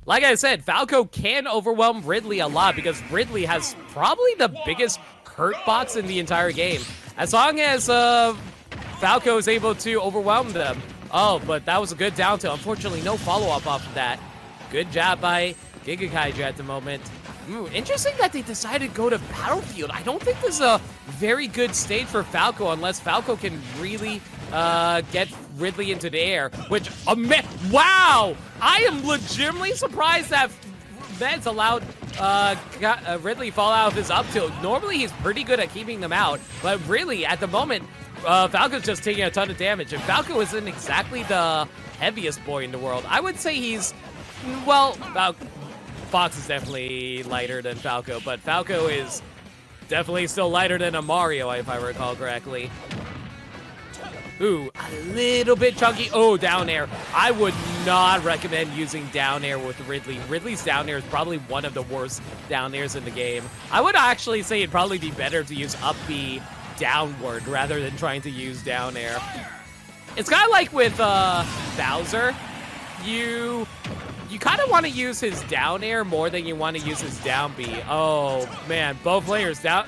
Like I said, Falco can overwhelm Ridley a lot because Ridley has probably the biggest hurt box in the entire game. As long as Falco is able to overwhelm them. Oh, but that was a good down tilt. Unfortunately, no follow-up off of that. Good job by Giga Kaiju at the moment. Interesting that they decided to go to Battlefield. I don't think this is a very good stage for Falco unless Falco can really get Ridley into the air, which, wow! I am legitimately surprised that Medz allowed Ridley fall out of his up tilt. Normally, he's pretty good at keeping them out, but really, at the moment, Falco's just taking a ton of damage, and Falco isn't exactly the heaviest boy in the world. I would say he's, well, Fox is definitely lighter than Falco, but Falco is definitely still lighter than a Mario, if I recall correctly. Ooh, a little bit chunky. Oh, down air. I would not recommend using down air with Ridley. Ridley's down air is probably one of the worst down airs in the game. I would actually say it'd probably be better to use up B downward rather than trying to use down air. It's kind of like with Bowser. You kind of want to use his down air more than you want to use his down B. Oh, man, both players down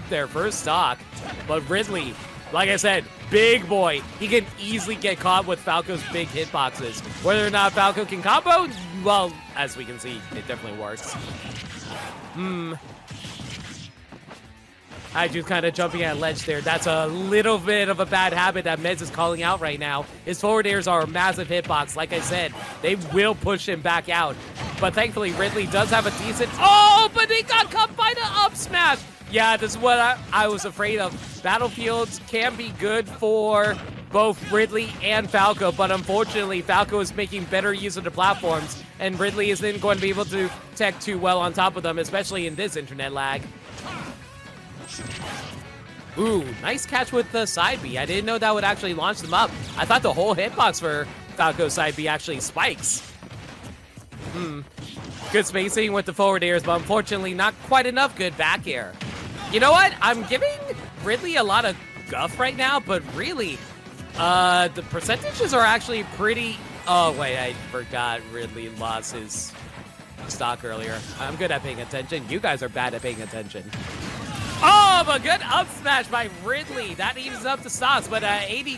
their first stock. But Ridley, like I said, big boy. He can easily get caught with Falco's big hitboxes. Whether or not Falco can combo, well, as we can see, it definitely works. Kaiju's kind of jumping at ledge there. That's a little bit of a bad habit that Medz is calling out right now. His forward airs are a massive hitbox. Like I said, they will push him back out. But thankfully, Ridley does have a decent... Oh, but he got caught by the up smash! Yeah, this is what I was afraid of. Battlefields can be good for both Ridley and Falco, but unfortunately, Falco is making better use of the platforms, and Ridley isn't going to be able to tech too well on top of them, especially in this internet lag. Ooh, nice catch with the side B. I didn't know that would actually launch them up. I thought the whole hitbox for Falco's side B actually spikes. Good spacing with the forward airs, but unfortunately not quite enough good back air. You know what? I'm giving Ridley a lot of guff right now, but really, the percentages are actually pretty... Oh, wait, I forgot Ridley lost his stock earlier. I'm good at paying attention. You guys are bad at paying attention. Oh, but good up smash by Ridley. That evens up the stocks, but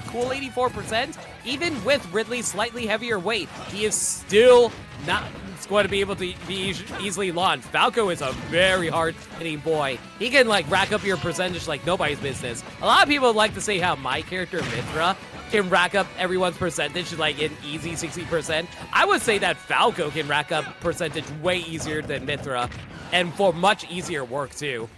cool 84%. Even with Ridley's slightly heavier weight, he is still not going to be able to be easily launched. Falco is a very hard-hitting boy. He can, like, rack up your percentage like nobody's business. A lot of people like to say how my character, Mithra, can rack up everyone's percentage like an easy 60%. I would say that Falco can rack up percentage way easier than Mithra, and for much easier work, too.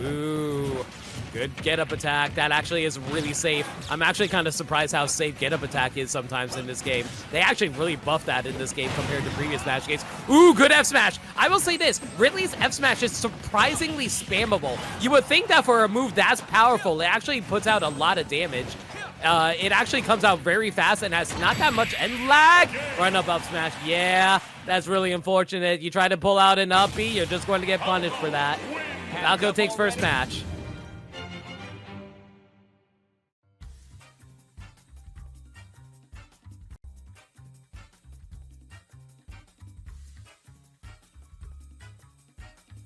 Ooh, good get-up attack. That actually is really safe. I'm actually kind of surprised how safe get-up attack is sometimes in this game. They actually really buffed that in this game compared to previous match games. Ooh, good F-smash. I will say this, Ridley's F-smash is surprisingly spammable. You would think that for a move that's powerful, it actually puts out a lot of damage. It actually comes out very fast and has not that much end lag. Run up smash. Yeah, that's really unfortunate. You try to pull out an up B, you're just going to get punished for that. Falco takes first match.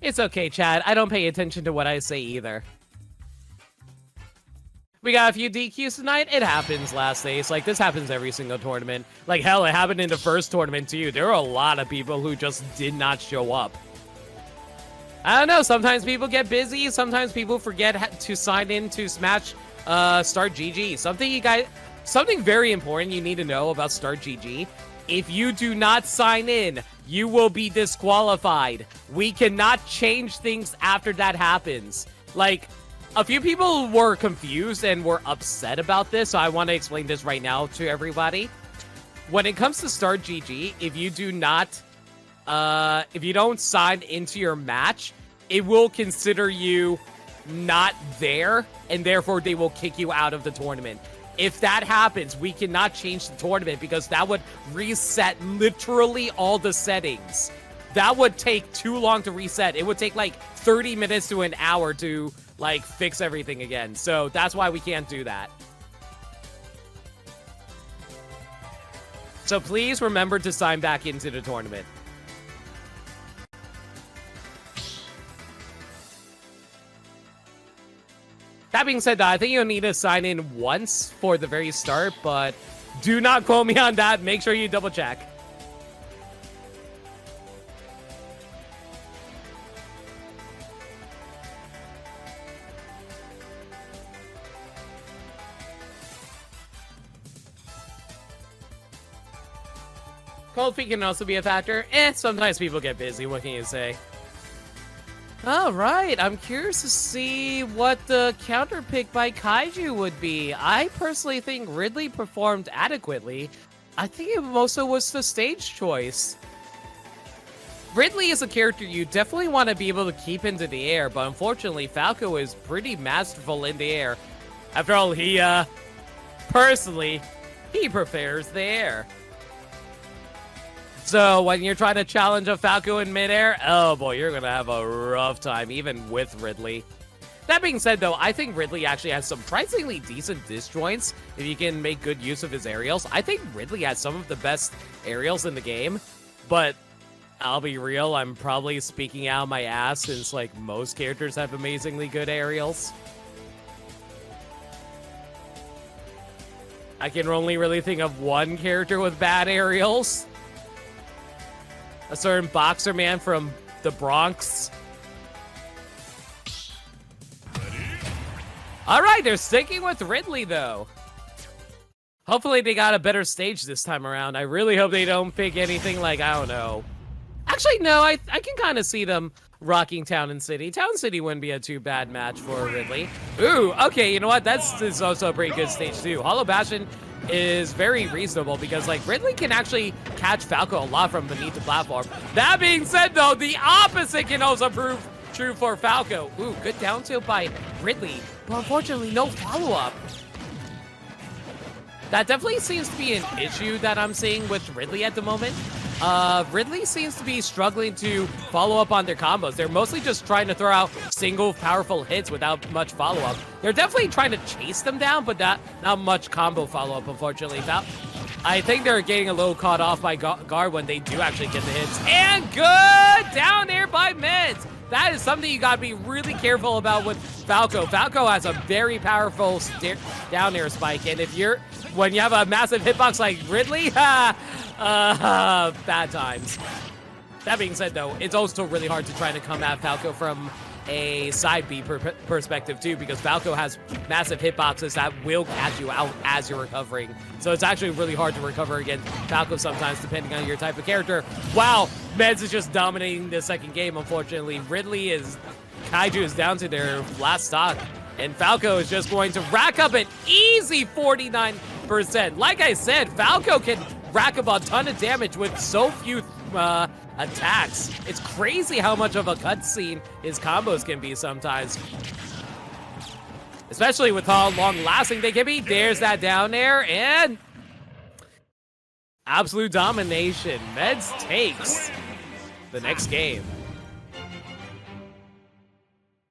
It's okay, Chad. I don't pay attention to what I say either. We got a few DQs tonight. It happens last days. Like, this happens every single tournament. Like, hell, it happened in the first tournament, too. There were a lot of people who just did not show up. I don't know. Sometimes people get busy. Sometimes people forget to sign in to Smash Start GG. Something very important you need to know about Start GG. If you do not sign in, you will be disqualified. We cannot change things after that happens. Like, a few people were confused and were upset about this, so I want to explain this right now to everybody. When it comes to Start GG, if you do not, if you don't sign into your match, it will consider you not there, and therefore they will kick you out of the tournament. If that happens, we cannot change the tournament because that would reset literally all the settings. That would take too long to reset. It would take like 30 minutes to an hour to like fix everything again. So that's why we can't do that. So please remember to sign back into the tournament. That being said, I think you'll need to sign in once for the very start, but do not quote me on that. Make sure you double check. Cold feet can also be a factor. Sometimes people get busy. What can you say? All right, I'm curious to see what the counter pick by Kaiju would be. I personally think Ridley performed adequately. I think it also was the stage choice. Ridley is a character you definitely want to be able to keep into the air, but unfortunately, Falco is pretty masterful in the air. After all, he prefers the air. So when you're trying to challenge a Falco in midair, oh boy, you're going to have a rough time, even with Ridley. That being said, though, I think Ridley actually has some surprisingly decent disjoints if you can make good use of his aerials. I think Ridley has some of the best aerials in the game, but I'll be real, I'm probably speaking out my ass since, like, most characters have amazingly good aerials. I can only really think of one character with bad aerials. A certain boxer man from the Bronx. All right, they're sticking with Ridley, though. Hopefully they got a better stage this time around. I really hope they don't pick anything like, I don't know. Actually, no, I can kind of see them rocking Town and City. Town City wouldn't be a too bad match for Ridley. Ooh, okay, you know what? That's also a pretty good stage, too. Hollow Bastion is very reasonable because, like, Ridley can actually catch Falco a lot from beneath the platform. That being said, though, the opposite can also prove true for Falco. Ooh, good down tilt by Ridley, but unfortunately no follow-up. That definitely seems to be an issue that I'm seeing with Ridley at the moment. Ridley seems to be struggling to follow up on their combos. They're mostly just trying to throw out single powerful hits without much follow-up. They're definitely trying to chase them down, but not much combo follow-up, unfortunately. I think they're getting a little caught off by guard when they do actually get the hits. And good down air by Medz. That is something you gotta be really careful about with Falco. Falco has a very powerful down air spike, and when you have a massive hitbox like Ridley, bad times. That being said, though, it's also really hard to try to come at Falco from a side B perspective, too, because Falco has massive hitboxes that will catch you out as you're recovering. So it's actually really hard to recover against Falco sometimes, depending on your type of character. Wow, Medz is just dominating the second game, unfortunately. Kaiju is down to their last stock, and Falco is just going to rack up an easy 49%. Like I said, Falco can rack up a ton of damage with so few attacks. It's crazy how much of a cutscene his combos can be sometimes. Especially with how long-lasting they can be. There's that down air, and absolute domination. Medz takes the next game.